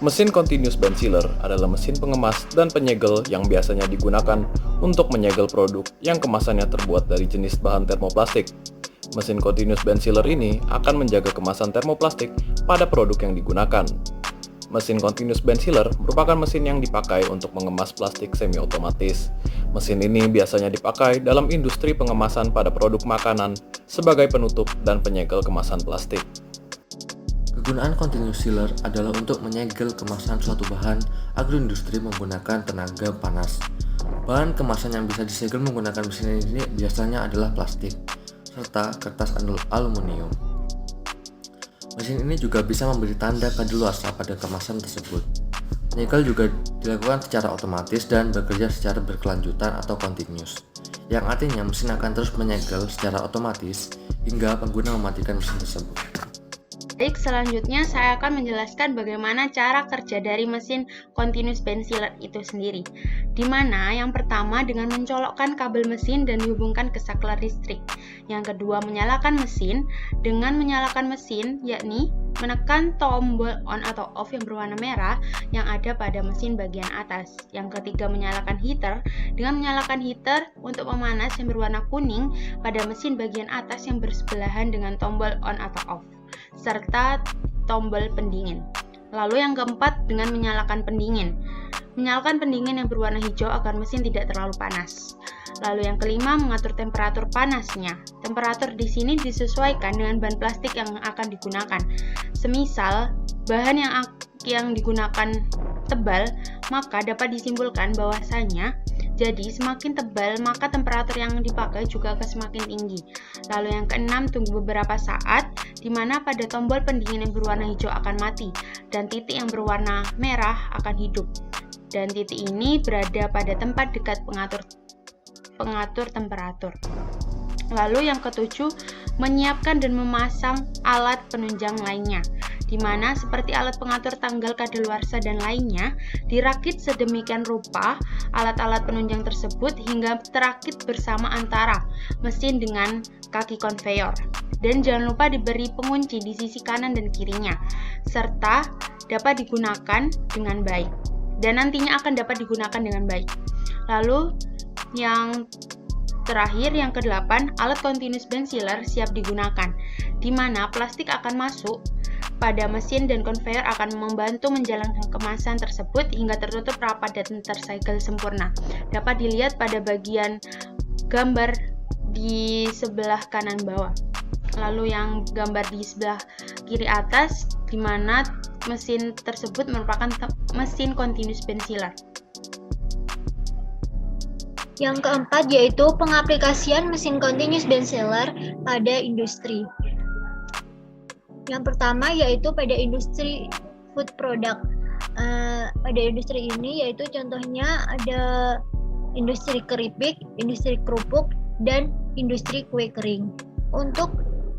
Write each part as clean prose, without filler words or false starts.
Mesin continuous bend sealer adalah mesin pengemas dan penyegel yang biasanya digunakan untuk menyegel produk yang kemasannya terbuat dari jenis bahan termoplastik. Mesin continuous bend sealer ini akan menjaga kemasan termoplastik pada produk yang digunakan. Mesin continuous bend sealer merupakan mesin yang dipakai untuk mengemas plastik semi-otomatis. Mesin ini biasanya dipakai dalam industri pengemasan pada produk makanan sebagai penutup dan penyegel kemasan plastik. Kegunaan continuous sealer adalah untuk menyegel kemasan suatu bahan agroindustri menggunakan tenaga panas. Bahan kemasan yang bisa disegel menggunakan mesin ini biasanya adalah plastik, serta kertas aluminium. Mesin ini juga bisa memberi tanda kadaluarsa pada kemasan tersebut. Penyegel juga dilakukan secara otomatis dan bekerja secara berkelanjutan atau continuous, yang artinya mesin akan terus menyegel secara otomatis hingga pengguna mematikan mesin tersebut. Baik, selanjutnya saya akan menjelaskan bagaimana cara kerja dari mesin continuous bend sealer itu sendiri. Di mana yang pertama dengan mencolokkan kabel mesin dan dihubungkan ke saklar listrik. Yang kedua menyalakan mesin dengan menyalakan mesin, yakni menekan tombol on atau off yang berwarna merah yang ada pada mesin bagian atas. Yang ketiga menyalakan heater dengan menyalakan heater untuk memanas yang berwarna kuning pada mesin bagian atas yang bersebelahan dengan tombol on atau off, serta tombol pendingin. Lalu yang keempat dengan menyalakan pendingin. Menyalakan pendingin yang berwarna hijau agar mesin tidak terlalu panas. Lalu yang kelima mengatur temperatur panasnya. Temperatur di sini disesuaikan dengan bahan plastik yang akan digunakan. Semisal bahan yang digunakan tebal, maka dapat disimpulkan bahwasanya jadi semakin tebal maka temperatur yang dipakai juga akan semakin tinggi. Lalu yang keenam, tunggu beberapa saat di mana pada tombol pendingin yang berwarna hijau akan mati dan titik yang berwarna merah akan hidup. Dan titik ini berada pada tempat dekat pengatur temperatur. Lalu yang ketujuh, menyiapkan dan memasang alat penunjang lainnya, di mana seperti alat pengatur tanggal kadaluarsa dan lainnya dirakit sedemikian rupa alat-alat penunjang tersebut hingga terakit bersama antara mesin dengan kaki konveyor. Dan jangan lupa diberi pengunci di sisi kanan dan kirinya, serta dapat digunakan dengan baik. Dan nantinya akan dapat digunakan dengan baik. Lalu yang terakhir, yang ke-8, alat continuous bend sealer siap digunakan, di mana plastik akan masuk pada mesin dan konveyor akan membantu menjalankan kemasan tersebut hingga tertutup rapat dan tersegel sempurna. Dapat dilihat pada bagian gambar di sebelah kanan bawah. Lalu yang gambar di sebelah kiri atas, di mana mesin tersebut merupakan mesin continuous bend sealer. Yang keempat yaitu pengaplikasian mesin continuous bend sealer pada industri. Yang pertama yaitu pada industri food product. Pada industri ini yaitu contohnya ada industri keripik, industri kerupuk, dan industri kue kering. Untuk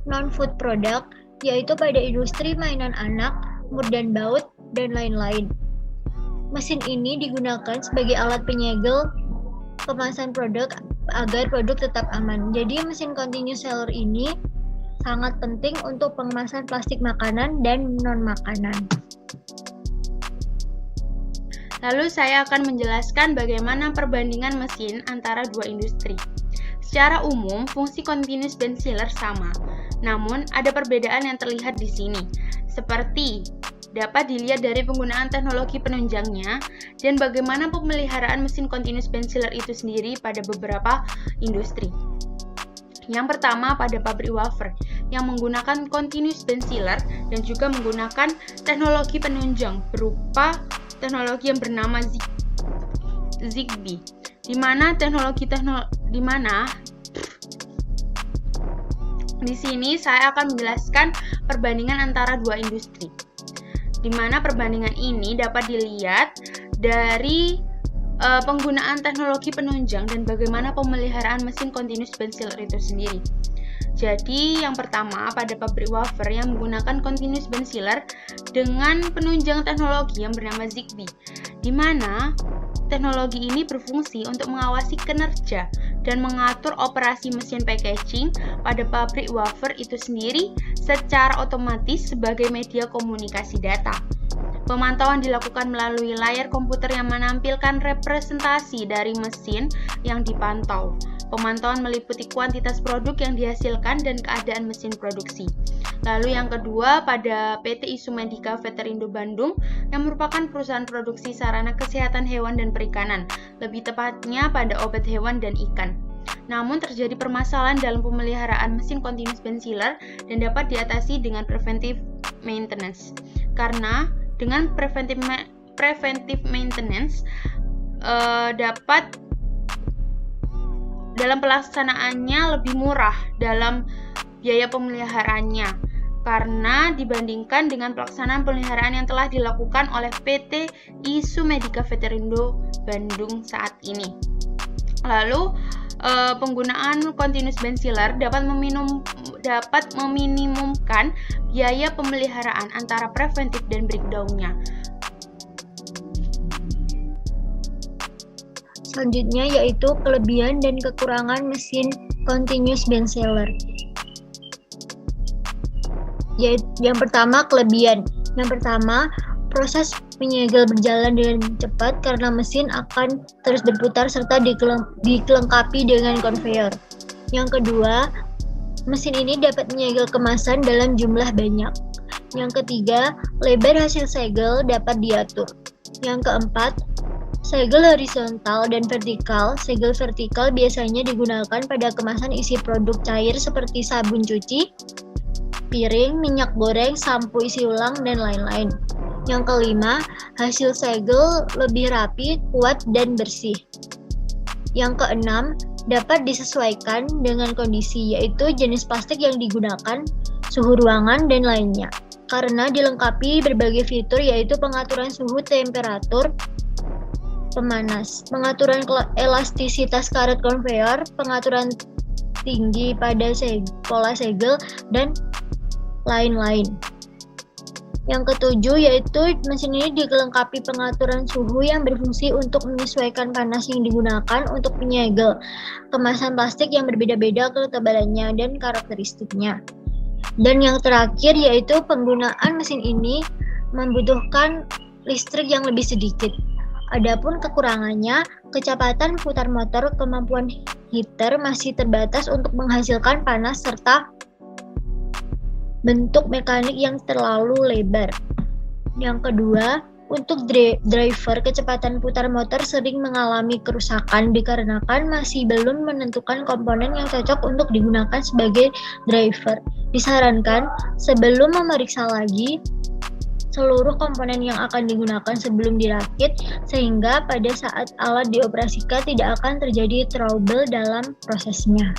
non-food product yaitu pada industri mainan anak, mur dan baut, dan lain-lain. Mesin ini digunakan sebagai alat penyegel kemasan produk agar produk tetap aman. Jadi mesin continuous sealer ini sangat penting untuk pengemasan plastik makanan dan non-makanan. Lalu saya akan menjelaskan bagaimana perbandingan mesin antara dua industri. Secara umum, fungsi continuous bend sealer sama, namun ada perbedaan yang terlihat di sini, seperti dapat dilihat dari penggunaan teknologi penunjangnya dan bagaimana pemeliharaan mesin continuous bend sealer itu sendiri pada beberapa industri. Yang pertama pada pabrik wafer yang menggunakan continuous bend sealer dan juga menggunakan teknologi penunjang berupa teknologi yang bernama Zigbee, di mana di sini saya akan menjelaskan perbandingan antara dua industri, di mana perbandingan ini dapat dilihat dari penggunaan teknologi penunjang dan bagaimana pemeliharaan mesin continuous bend sealer itu sendiri. Jadi yang pertama pada pabrik wafer yang menggunakan continuous bend sealer dengan penunjang teknologi yang bernama Zigbee, di mana teknologi ini berfungsi untuk mengawasi kinerja dan mengatur operasi mesin packaging pada pabrik wafer itu sendiri secara otomatis sebagai media komunikasi data. Pemantauan dilakukan melalui layar komputer yang menampilkan representasi dari mesin yang dipantau. Pemantauan meliputi kuantitas produk yang dihasilkan dan keadaan mesin produksi. Lalu yang kedua, pada PT Isumedica Veterindo Bandung yang merupakan perusahaan produksi sarana kesehatan hewan dan perikanan, lebih tepatnya pada obat hewan dan ikan. Namun terjadi permasalahan dalam pemeliharaan mesin continuous benchiller dan dapat diatasi dengan preventive maintenance. Karena dengan preventive maintenance dapat dalam pelaksanaannya lebih murah dalam biaya pemeliharaannya karena dibandingkan dengan pelaksanaan pemeliharaan yang telah dilakukan oleh PT Isumedica Veterindo Bandung saat ini. Lalu penggunaan continuous benchiller dapat meminimumkan biaya pemeliharaan antara preventif dan breakdown-nya. Selanjutnya yaitu kelebihan dan kekurangan mesin continuous benchiller. Yang pertama, kelebihan. Yang pertama, proses menyegel berjalan dengan cepat karena mesin akan terus berputar serta dilengkapi dengan konveyor. Yang kedua, mesin ini dapat menyegel kemasan dalam jumlah banyak. Yang ketiga, lebar hasil segel dapat diatur. Yang keempat, segel horizontal dan vertikal. Segel vertikal biasanya digunakan pada kemasan isi produk cair seperti sabun cuci, piring, minyak goreng, sampo isi ulang, dan lain-lain. Yang kelima, hasil segel lebih rapi, kuat, dan bersih. Yang keenam, dapat disesuaikan dengan kondisi, yaitu jenis plastik yang digunakan, suhu ruangan, dan lainnya. Karena dilengkapi berbagai fitur yaitu pengaturan suhu temperatur pemanas, pengaturan elastisitas karet konveyor, pengaturan tinggi pada pola segel, dan lain-lain. Yang ketujuh yaitu mesin ini dilengkapi pengaturan suhu yang berfungsi untuk menyesuaikan panas yang digunakan untuk menyegel kemasan plastik yang berbeda-beda ketebalannya dan karakteristiknya. Dan yang terakhir yaitu penggunaan mesin ini membutuhkan listrik yang lebih sedikit. Adapun kekurangannya, kecepatan putar motor, kemampuan heater masih terbatas untuk menghasilkan panas serta bentuk mekanik yang terlalu lebar. Yang kedua, untuk driver, kecepatan putar motor sering mengalami kerusakan dikarenakan masih belum menentukan komponen yang cocok untuk digunakan sebagai driver. Disarankan sebelum memeriksa lagi seluruh komponen yang akan digunakan sebelum dirakit, sehingga pada saat alat dioperasikan tidak akan terjadi trouble dalam prosesnya.